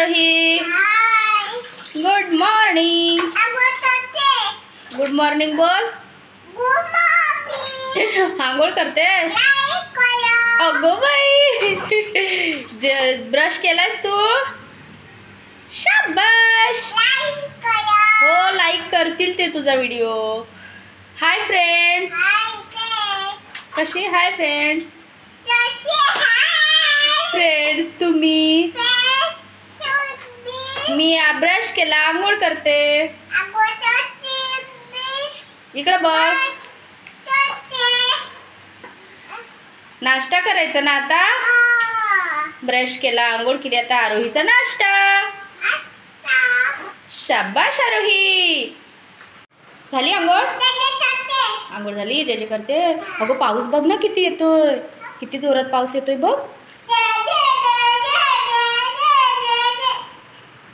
आरोही. Good morning. Good morning बोल. आंघोळ करतेस? अगो बाई. ब्रश केलास तू? शाबाश. हो, लाईक करतील ते तुझा व्हिडिओ. Hi friends. कशी हाय फ्रेंड्स? फ्रेंड्स तुम्ही? मी ब्रश केला, आंघोळ करते. इकडे बघ. नाश्ता करायचा ना आता. ब्रश केला, आंघोळ केली, आता आरोहीचा नाश्ता. शाबाश आरोही. झाली आंघोळ? आंघोळ झाली. जे जे करते. अगं पाऊस बघ ना किती येतोय. किती जोरात पाऊस येतोय बघ.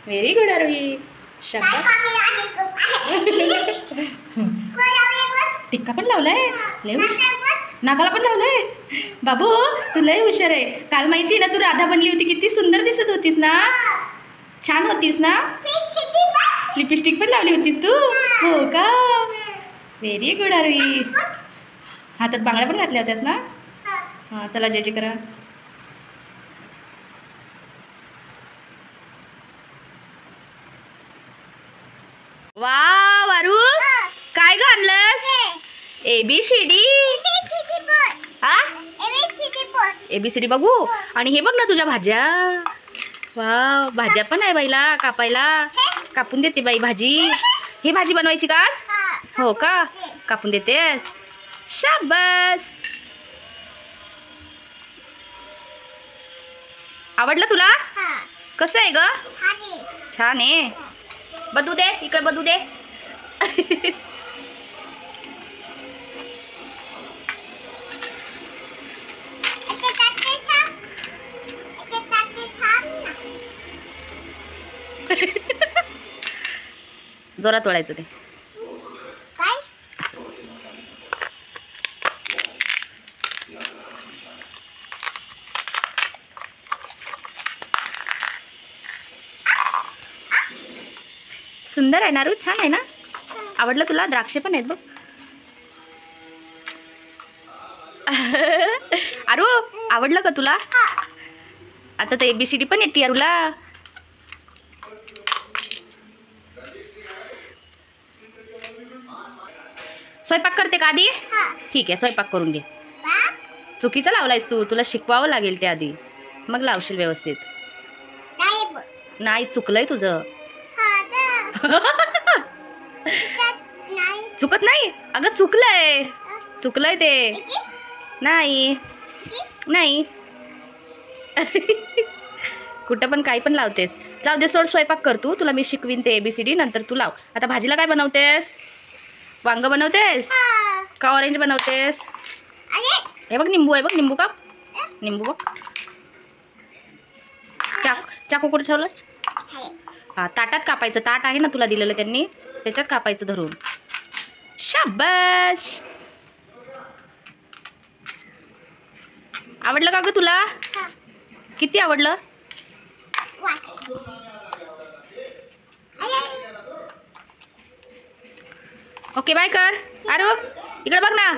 व्हेरी गुड आरोही. शाबाश. टिक्का पण लावलाय. लय हुशार. नाकाला पण लावलाय. बाबू तू लय हुशार आहे. काल माहिती ना तू राधा बनली होती. किती सुंदर दिसत होतीस ना. छान होतीस ना. लिपस्टिक पण लावली होतीस तू. हो का. व्हेरी गुड आरोही. हातात बांगड्या पण घातल्या होत्यास ना. हां चला जे जे करा. वाव आरू काय ग आणलंस? ABCD. ABCD बघू. आणि हे बघ ना तुझ्या भाज्या. वाव भाज्या पण आहे बाईला कापायला. कापून देते बाई भाजी. ही भाजी बनवायची का आज? हो का. कापून देतेस. शाबास. आवडलं तुला? कसं आहे ग? छान आहे. बदू दे इकडे बदू दे. जोरात वळायचं ते. सुंदर आहे ना रू. छान आहे ना. आवडलं तुला? द्राक्षे पण आहेत बघ. अरू आवडलं का तुला? आता तर ABCD पण येते अरूला. स्वयंपाक करते का आधी? ठीक आहे स्वयंपाक करून घे. चुकीचं लावलायस तू. तुला शिकवावं लागेल ते आधी मग लावशील व्यवस्थित. नाही चुकलंय तुझं. चुकत नाही. अगं चुकलंय. चुकलंय ते. नाही नाही. कुठं पण काही पण लावतेस. जाऊ दे सोड. स्वयंपाक कर तू. तुला मी शिकवीन ते ABCD नंतर तू लाव. आता भाजीला काय बनवतेस? वांग बनवतेस का ऑरेंज बनवतेस? हे बघ निंबू आहे बघ. निंबू का? निंबू बघ. चाकू कुठे ठेवलंस? हा ताटात कापायचं. ताट आहे ना तुला दिलेलं त्यांनी. त्याच्यात कापायचं धरून. शाबाश. आवडलं का ग तुला? किती आवडलं? ओके बाय कर. अरे इकडे बघ ना.